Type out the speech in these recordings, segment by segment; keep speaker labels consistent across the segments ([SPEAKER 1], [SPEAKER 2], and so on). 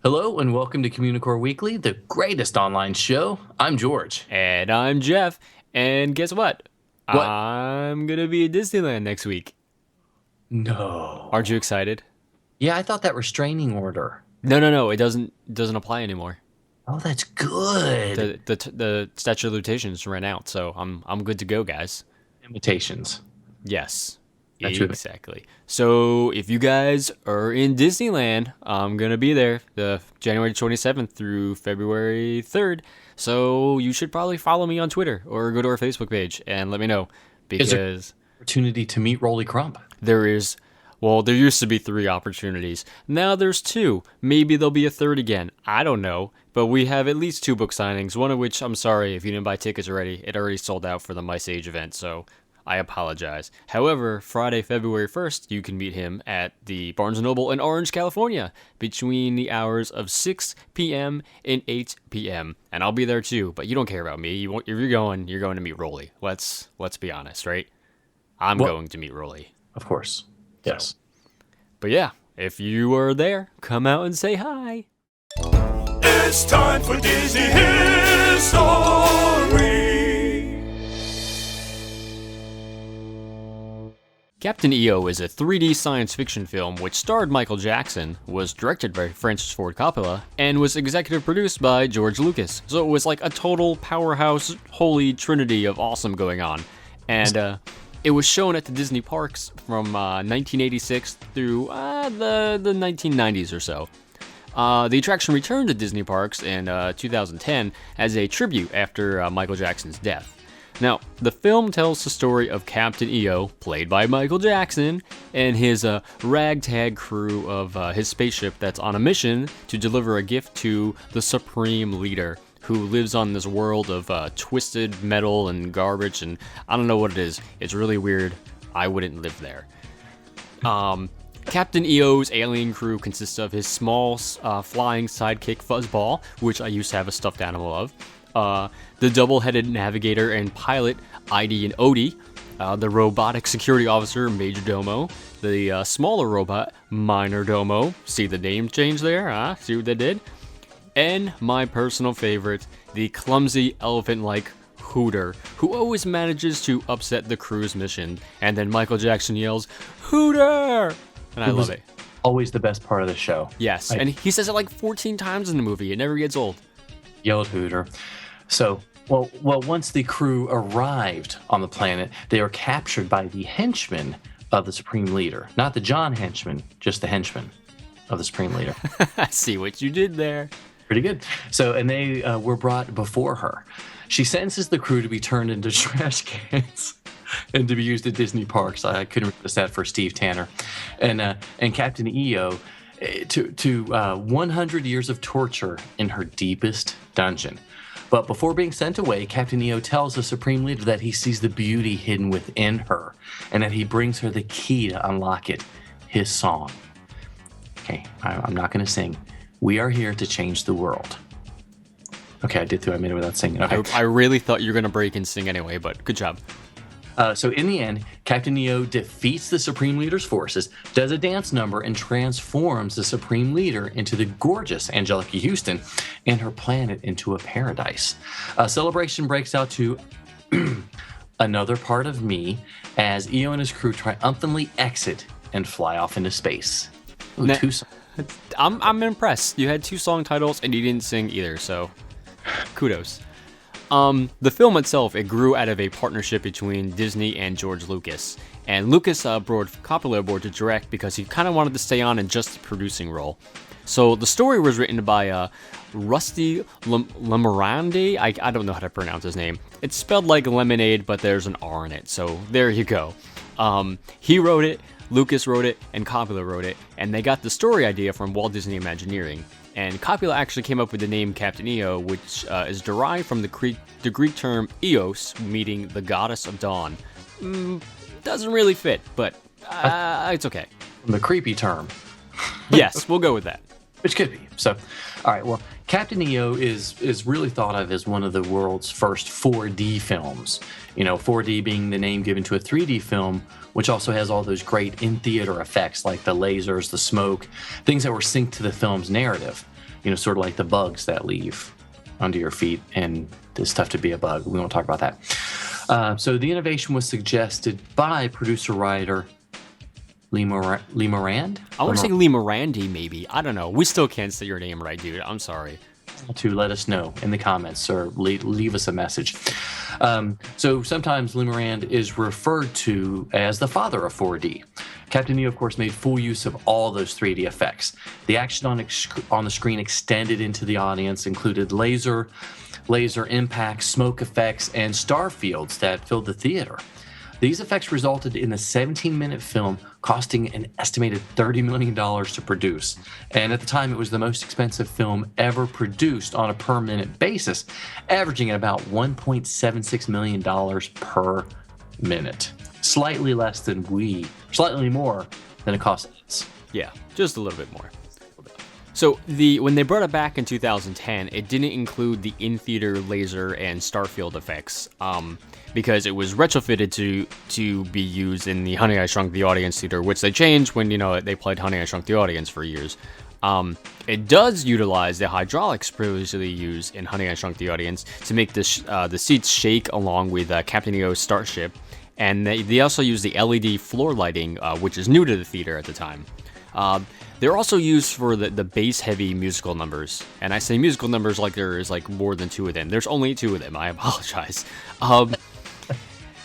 [SPEAKER 1] Hello and welcome to Communicore Weekly, the greatest online show. I'm George.
[SPEAKER 2] And I'm Jeff. And guess what?
[SPEAKER 1] What?
[SPEAKER 2] I'm gonna be at Disneyland next week. Aren't you
[SPEAKER 1] No.
[SPEAKER 2] excited?
[SPEAKER 1] Yeah, I thought that restraining order.
[SPEAKER 2] No. It doesn't apply anymore.
[SPEAKER 1] Oh, that's good.
[SPEAKER 2] The statute of limitations ran out, so I'm good to go, guys.
[SPEAKER 1] Invitations.
[SPEAKER 2] Yes,
[SPEAKER 1] That's true.
[SPEAKER 2] exactly. So if you guys are in Disneyland, I'm gonna be there the January 27th through February 3rd. So you should probably follow me on Twitter or go to our Facebook page and let me know
[SPEAKER 1] Is there
[SPEAKER 2] because
[SPEAKER 1] opportunity to meet Rolly Crump?
[SPEAKER 2] there is, well, there used to be three opportunities. Now there's two. Maybe there'll be a third again. I don't know. But we have at least two book signings, one of which, I'm sorry if you didn't buy tickets already. It already sold out for the Mice Age event, so I apologize. However, Friday, February 1st, you can meet him at the Barnes & Noble in Orange, California, between the hours of 6 p.m. and 8 p.m. And I'll be there too, but you don't care about me. If you're going to meet Rolly. Let's be honest, right? I'm
[SPEAKER 1] What?
[SPEAKER 2] going to meet Rolly.
[SPEAKER 1] Of course.
[SPEAKER 2] So,
[SPEAKER 1] Yes.
[SPEAKER 2] but yeah, if you are there, come out and say hi.
[SPEAKER 3] It's time for Disney History.
[SPEAKER 2] Captain EO is a 3D science fiction film which starred Michael Jackson, was directed by Francis Ford Coppola, and was executive produced by George Lucas. So it was like a total powerhouse, holy trinity of awesome going on. And it was shown at the Disney parks from 1986 through the 1990s or so. The attraction returned to Disney parks in 2010 as a tribute after Michael Jackson's death. Now, the film tells the story of Captain EO, played by Michael Jackson, and his ragtag crew of his spaceship that's on a mission to deliver a gift to the Supreme Leader, who lives on this world of twisted metal and garbage, and I don't know what it is. It's really weird. I wouldn't live there. Captain EO's alien crew consists of his small flying sidekick Fuzzball, which I used to have a stuffed animal of, the double-headed navigator and pilot ID and Odie, the robotic security officer Major Domo, the smaller robot Minor Domo, see the name change there, huh? See what they did? And my personal favorite, the clumsy elephant-like Hooter, who always manages to upset the crew's mission, and then Michael Jackson yells, "Hooter!" And I love it.
[SPEAKER 1] Always the best part of the show.
[SPEAKER 2] Yes, and he says it like 14 times in the movie. It never gets old.
[SPEAKER 1] Yelled Hooter. So, well, once the crew arrived on the planet, they were captured by the henchmen of the Supreme Leader. Not the John henchman, just the henchmen of the Supreme Leader.
[SPEAKER 2] I see what you did there.
[SPEAKER 1] Pretty good. So, and they were brought before her. She sentences the crew to be turned into trash cans and to be used at Disney parks. I couldn't resist that for Steve Tanner. And Captain EO to 100 years of torture in her deepest dungeon. But before being sent away, Captain EO tells the Supreme Leader that he sees the beauty hidden within her and that he brings her the key to unlock it, his song. Okay, I'm not going to sing. We are here to change the world. Okay, I did too. I made it without singing. Okay.
[SPEAKER 2] I really thought you were going to break and sing anyway, but good job.
[SPEAKER 1] So in the end, Captain EO defeats the Supreme Leader's forces, does a dance number, and transforms the Supreme Leader into the gorgeous Angelica Houston and her planet into a paradise. A celebration breaks out to Another Part of Me as EO and his crew triumphantly exit and fly off into space. Ooh,
[SPEAKER 2] Now-
[SPEAKER 1] two songs.
[SPEAKER 2] I'm impressed. You had two song titles and you didn't sing either, so kudos. The film itself, it grew out of a partnership between Disney and George Lucas. And Lucas brought Coppola aboard to direct because he kind of wanted to stay on in just the producing role. So the story was written by Rusty Lemorandi. I don't know how to pronounce his name. It's spelled like lemonade, but there's an R in it. So there you go. He wrote it, Lucas wrote it, and Coppola wrote it. And they got the story idea from Walt Disney Imagineering. And Coppola actually came up with the name Captain EO, which is derived from the Greek term Eos, meaning the goddess of dawn. Doesn't really fit, but it's okay.
[SPEAKER 1] The creepy term.
[SPEAKER 2] Yes, we'll go with that.
[SPEAKER 1] Which could be. So, all right, well, Captain EO is really thought of as one of the world's first 4D films. You know, 4D being the name given to a 3D film, which also has all those great in-theater effects like the lasers, the smoke, things that were synced to the film's narrative. sort of like the bugs that leave under your feet, and it's tough to be a bug. We won't talk about that. So the innovation was suggested by producer-writer Lee Morand?
[SPEAKER 2] I want to say Lee Morandi, maybe. I don't know. We still can't say your name right, dude. I'm sorry.
[SPEAKER 1] To let us know in the comments or leave us a message. So sometimes Lee Morand is referred to as the father of 4D. Captain EO, of course, made full use of all those 3D effects. The action on the screen extended into the audience, included laser impacts, smoke effects, and star fields that filled the theater. These effects resulted in a 17-minute film costing an estimated $30 million to produce. And at the time, it was the most expensive film ever produced on a per-minute basis, averaging at about $1.76 million per minute. Slightly more than it costs us.
[SPEAKER 2] Yeah, just a little bit more. So when they brought it back in 2010, it didn't include the in-theater laser and starfield effects, because it was retrofitted to be used in the Honey, I Shrunk the Audience theater, which they changed when they played Honey, I Shrunk the Audience for years. It does utilize the hydraulics previously used in Honey, I Shrunk the Audience to make the seats shake along with Captain EO's starship, and they also use the LED floor lighting, which is new to the theater at the time. They're also used for the bass-heavy musical numbers, and I say musical numbers like there is more than 2 of them. There's only 2 of them. I apologize.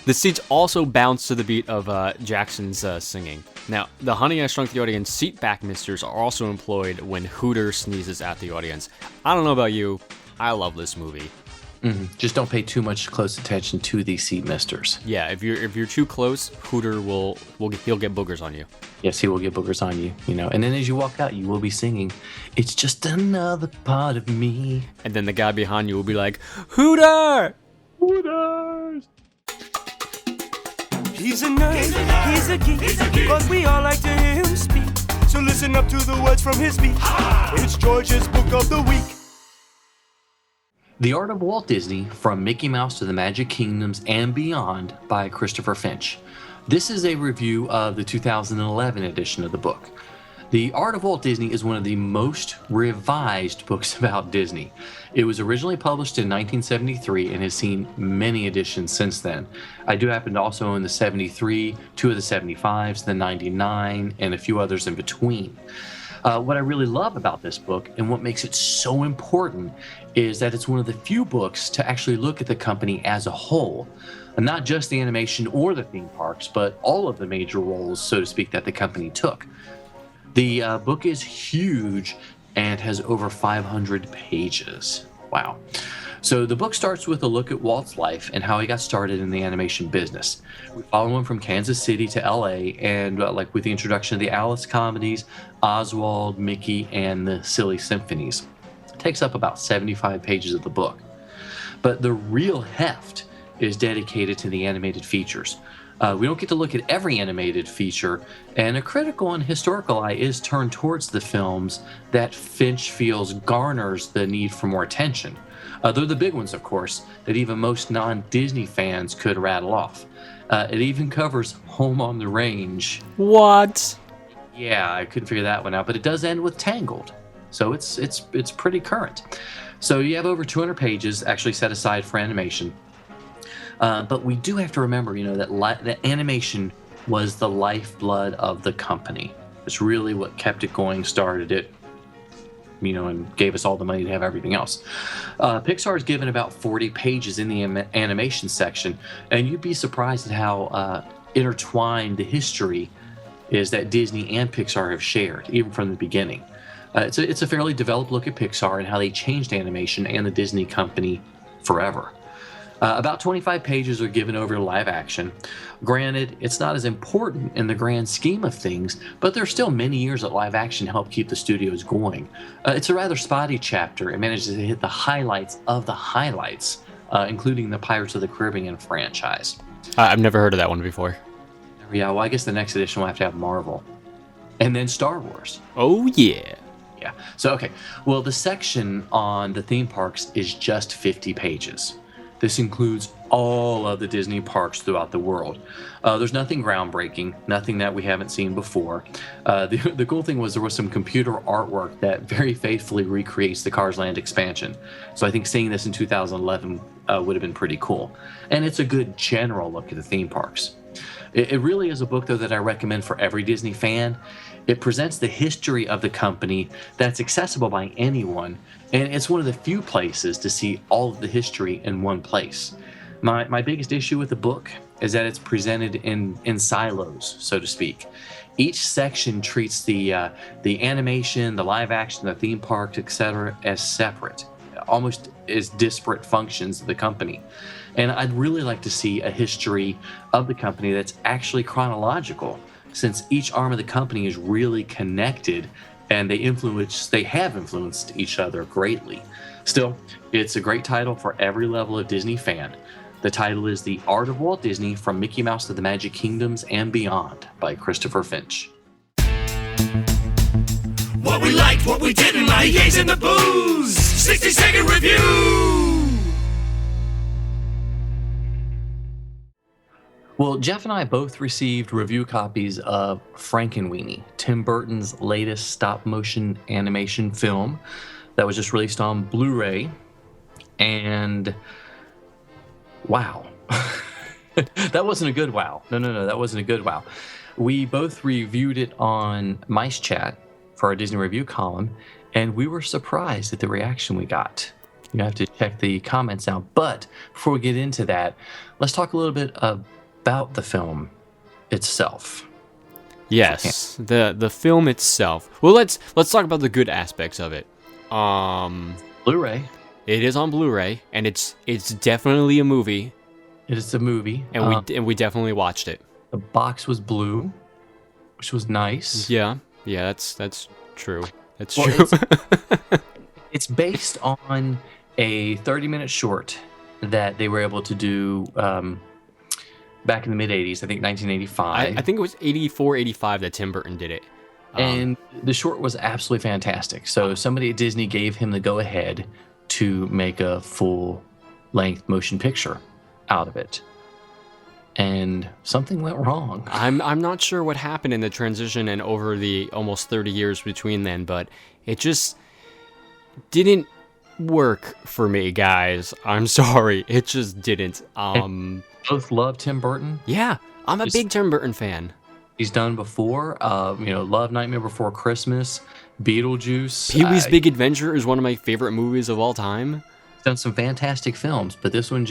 [SPEAKER 2] The seats also bounce to the beat of Jackson's singing. Now, the Honey, I Shrunk the Audience seat back misters are also employed when Hooter sneezes at the audience. I don't know about you, I love this movie.
[SPEAKER 1] Mm-hmm. Just don't pay too much close attention to these seat misters.
[SPEAKER 2] Yeah, if you're too close, Hooter he'll get boogers on you.
[SPEAKER 1] Yes, he will get boogers on you, And then as you walk out, you will be singing, "It's just another part of me."
[SPEAKER 2] And then the guy behind you will be like, "Hooter!
[SPEAKER 1] Hooters!"
[SPEAKER 3] He's a nerd, he's a geek, but we all like to hear him speak. So listen up to the words from his speech. It's George's Book of the Week.
[SPEAKER 1] The Art of Walt Disney, From Mickey Mouse to the Magic Kingdoms and Beyond by Christopher Finch. This is a review of the 2011 edition of the book. The Art of Walt Disney is one of the most revised books about Disney. It was originally published in 1973 and has seen many editions since then. I do happen to also own the 73, 2 of the 75s, the 99, and a few others in between. What I really love about this book and what makes it so important is that it's one of the few books to actually look at the company as a whole. And not just the animation or the theme parks, but all of the major roles, so to speak, that the company took. The book is huge and has over 500 pages. Wow. So the book starts with a look at Walt's life and how he got started in the animation business. We follow him from Kansas City to LA, and with the introduction of the Alice comedies, Oswald, Mickey, and the Silly Symphonies. It takes up about 75 pages of the book. But the real heft is dedicated to the animated features. We don't get to look at every animated feature, and a critical and historical eye is turned towards the films that Finch feels garners the need for more attention. They're the big ones, of course, that even most non-Disney fans could rattle off. It even covers Home on the Range.
[SPEAKER 2] What?
[SPEAKER 1] Yeah, I couldn't figure that one out, but it does end with Tangled, so it's pretty current. So you have over 200 pages actually set aside for animation. But we do have to remember, that animation was the lifeblood of the company. It's really what kept it going, started it, and gave us all the money to have everything else. Pixar is given about 40 pages in the animation section, and you'd be surprised at how intertwined the history is that Disney and Pixar have shared, even from the beginning. It's a fairly developed look at Pixar and how they changed animation and the Disney company forever. About 25 pages are given over to live action. Granted, it's not as important in the grand scheme of things, but there's still many years that live action helped keep the studios going. It's a rather spotty chapter. It manages to hit the highlights of the highlights, including the Pirates of the Caribbean franchise.
[SPEAKER 2] I've never heard of that one before.
[SPEAKER 1] Yeah, well, I guess the next edition will have to have Marvel. And then Star Wars.
[SPEAKER 2] Oh, yeah.
[SPEAKER 1] Yeah. So, okay. Well, the section on the theme parks is just 50 pages. This includes all of the Disney parks throughout the world. There's nothing groundbreaking, nothing that we haven't seen before. The cool thing was there was some computer artwork that very faithfully recreates the Cars Land expansion. So I think seeing this in 2011 would have been pretty cool. And it's a good general look at the theme parks. It really is a book, though, that I recommend for every Disney fan. It presents the history of the company that's accessible by anyone, and it's one of the few places to see all of the history in one place. My biggest issue with the book is that it's presented in silos, so to speak. Each section treats the animation, the live action, the theme parks, etc. as separate, almost as disparate functions of the company. And I'd really like to see a history of the company that's actually chronological, since each arm of the company is really connected and they have influenced each other greatly. Still, it's a great title for every level of Disney fan. The title is The Art of Walt Disney, From Mickey Mouse to the Magic Kingdoms and Beyond by Christopher Finch.
[SPEAKER 3] What we liked, what we didn't like, gays and the booze. 60-second review.
[SPEAKER 1] Well, Jeff and I both received review copies of Frankenweenie, Tim Burton's latest stop-motion animation film that was just released on Blu-ray. And wow. That wasn't a good wow. No, that wasn't a good wow. We both reviewed it on Mice Chat for our Disney review column, and we were surprised at the reaction we got. You have to check the comments out. But before we get into that, let's talk a little bit about the film itself.
[SPEAKER 2] Yes, the film itself. Well, let's talk about the good aspects of it.
[SPEAKER 1] Blu-ray.
[SPEAKER 2] It is on Blu-ray, and it's definitely a movie.
[SPEAKER 1] It is a movie,
[SPEAKER 2] and we definitely watched it.
[SPEAKER 1] The box was blue, which was nice.
[SPEAKER 2] Yeah, that's true. That's
[SPEAKER 1] well,
[SPEAKER 2] true.
[SPEAKER 1] It's based on a 30-minute short that they were able to do back in the mid-'80s, I think 1985.
[SPEAKER 2] I think it was 84, 85 that Tim Burton did it.
[SPEAKER 1] And the short was absolutely fantastic. So somebody at Disney gave him the go-ahead to make a full-length motion picture out of it. And something went wrong.
[SPEAKER 2] I'm not sure what happened in the transition and over the almost 30 years between then, but it just didn't work for me, guys. I'm sorry. It just didn't.
[SPEAKER 1] Both love Tim Burton.
[SPEAKER 2] Yeah, I'm a big Tim Burton fan.
[SPEAKER 1] He's done before, Love Nightmare Before Christmas, Beetlejuice.
[SPEAKER 2] Pee-wee's Big Adventure is one of my favorite movies of all time.
[SPEAKER 1] He's done some fantastic films, but this one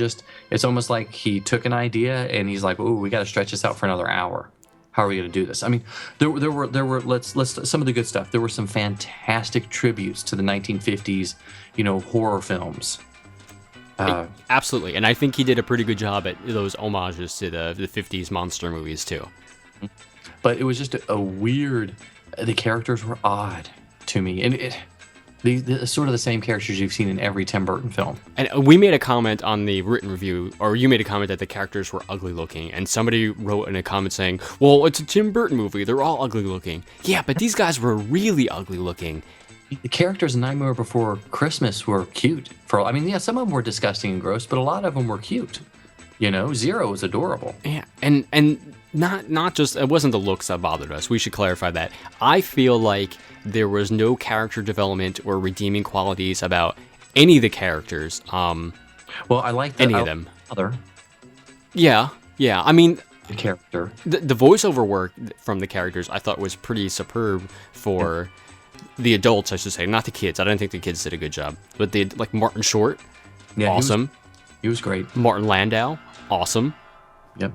[SPEAKER 1] it's almost like he took an idea and he's like, "Oh, we got to stretch this out for another hour. How are we going to do this?" I mean, there were let's some of the good stuff. There were some fantastic tributes to the 1950s, horror films.
[SPEAKER 2] Absolutely, and I think he did a pretty good job at those homages to the 50s monster movies too.
[SPEAKER 1] But it was just a weird. The characters were odd to me, and the sort of the same characters you've seen in every Tim Burton film.
[SPEAKER 2] And we made a comment on the written review, or you made a comment that the characters were ugly looking, and somebody wrote in a comment saying, "Well, it's a Tim Burton movie; they're all ugly looking." Yeah, but these guys were really ugly looking.
[SPEAKER 1] The characters in Nightmare Before Christmas were cute. Some of them were disgusting and gross, but a lot of them were cute. Zero was adorable.
[SPEAKER 2] Yeah, and not just, it wasn't the looks that bothered us. We should clarify that. I feel like there was no character development or redeeming qualities about any of the characters.
[SPEAKER 1] Well, I like
[SPEAKER 2] any of them.
[SPEAKER 1] Other.
[SPEAKER 2] Yeah. I mean,
[SPEAKER 1] the character.
[SPEAKER 2] The voiceover work from the characters I thought was pretty superb for the adults, I should say, not the kids. I don't think the kids did a good job. But like Martin Short, awesome.
[SPEAKER 1] He was great.
[SPEAKER 2] Martin Landau, awesome.
[SPEAKER 1] Yep.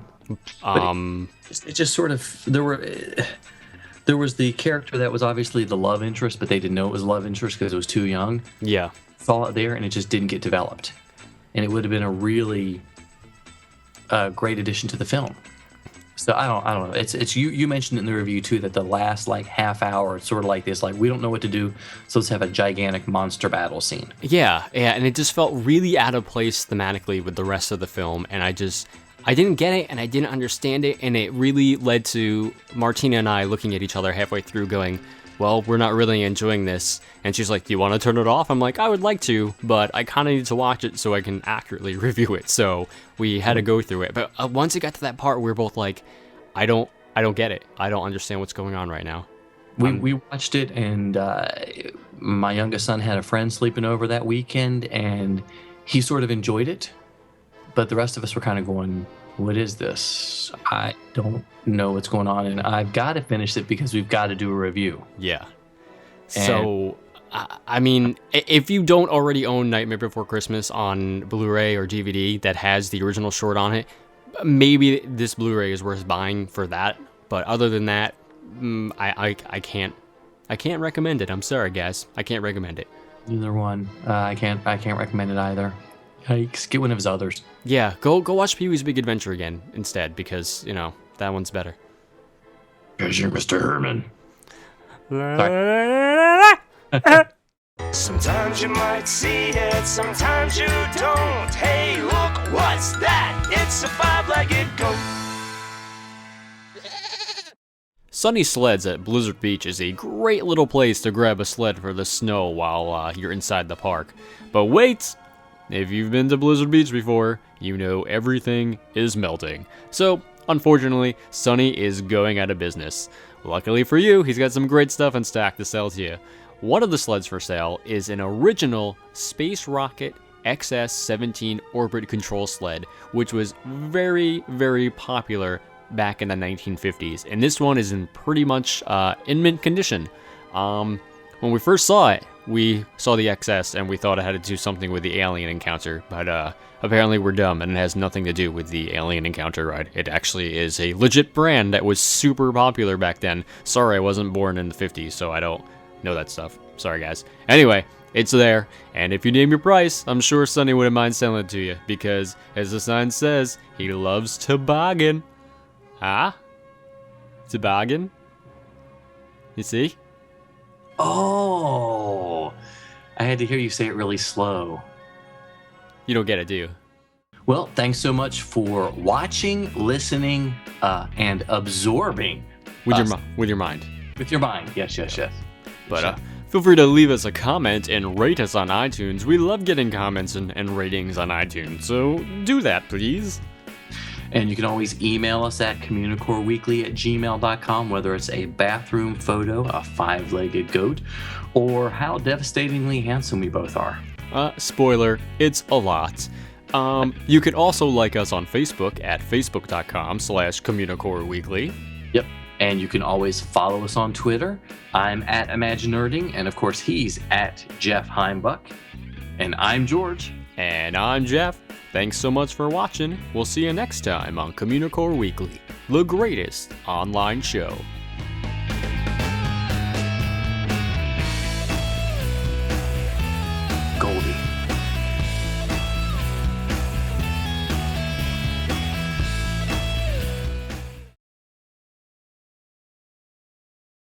[SPEAKER 1] It just sort of there was the character that was obviously the love interest, but they didn't know it was love interest because it was too young.
[SPEAKER 2] Yeah.
[SPEAKER 1] Saw it there, and it just didn't get developed. And it would have been a really great addition to the film. So I don't know. It's you mentioned in the review too that the last half hour it's sort of like this, we don't know what to do, so let's have a gigantic monster battle scene.
[SPEAKER 2] Yeah, and it just felt really out of place thematically with the rest of the film, and I didn't get it, and I didn't understand it, and it really led to Martina and I looking at each other halfway through going, well, we're not really enjoying this. And she's like, do you want to turn it off? I'm like, I would like to, but I kind of need to watch it so I can accurately review it. So we had to go through it. But once it got to that part, we were both like, I don't get it. I don't understand what's going on right now.
[SPEAKER 1] We watched it, and my youngest son had a friend sleeping over that weekend, and he sort of enjoyed it. But the rest of us were kind of going, what is this? I don't know what's going on, and I've got to finish it because we've got to do a review.
[SPEAKER 2] Yeah. So, I mean, if you don't already own Nightmare Before Christmas on Blu-ray or DVD that has the original short on it, maybe this Blu-ray is worth buying for that. But other than that, I can't recommend it. I'm sorry, guys. I can't recommend it.
[SPEAKER 1] Neither one. I can't recommend it either. Yikes! Get one of his others.
[SPEAKER 2] Yeah, go watch Pee-wee's Big Adventure again instead, because that one's better.
[SPEAKER 1] Because you're Mr. Herman.
[SPEAKER 3] Sometimes you might see it, sometimes you don't. Hey, look, what's that? It's a five-legged goat.
[SPEAKER 2] Sunny Sleds at Blizzard Beach is a great little place to grab a sled for the snow while you're inside the park. But wait! If you've been to Blizzard Beach before, you know everything is melting. So, unfortunately, Sunny is going out of business. Luckily for you, he's got some great stuff in stock to sell to you. One of the sleds for sale is an original Space Rocket XS-17 orbit control sled, which was very, very popular back in the 1950s. And this one is in pretty much in mint condition. When we first saw it, we saw the XS and we thought it had to do something with the alien encounter, but apparently we're dumb and it has nothing to do with the alien encounter ride. It actually is a legit brand that was super popular back then. Sorry, I wasn't born in the 50s, so I don't know that stuff. Sorry, guys. Anyway, it's there, and if you name your price, I'm sure Sonny wouldn't mind selling it to you, because, as the sign says, he loves to bargain. Huh? Toboggan? You see?
[SPEAKER 1] Oh, I had to hear you say it really slow.
[SPEAKER 2] You don't get it, do you?
[SPEAKER 1] Well, thanks so much for watching, listening, and absorbing.
[SPEAKER 2] With your mind.
[SPEAKER 1] With your mind, yes.
[SPEAKER 2] But feel free to leave us a comment and rate us on iTunes. We love getting comments and ratings on iTunes, so do that, please.
[SPEAKER 1] And you can always email us at communicoreweekly@gmail.com, whether it's a bathroom photo, a five-legged goat, or how devastatingly handsome we both are.
[SPEAKER 2] Spoiler, it's a lot. You can also like us on Facebook at facebook.com/Communicore Weekly.
[SPEAKER 1] Yep. And you can always follow us on Twitter. I'm at ImagineNerding, and of course he's at Jeff Heimbuck. And I'm George.
[SPEAKER 2] And I'm Jeff. Thanks so much for watching. We'll see you next time on Communicore Weekly, the greatest online show.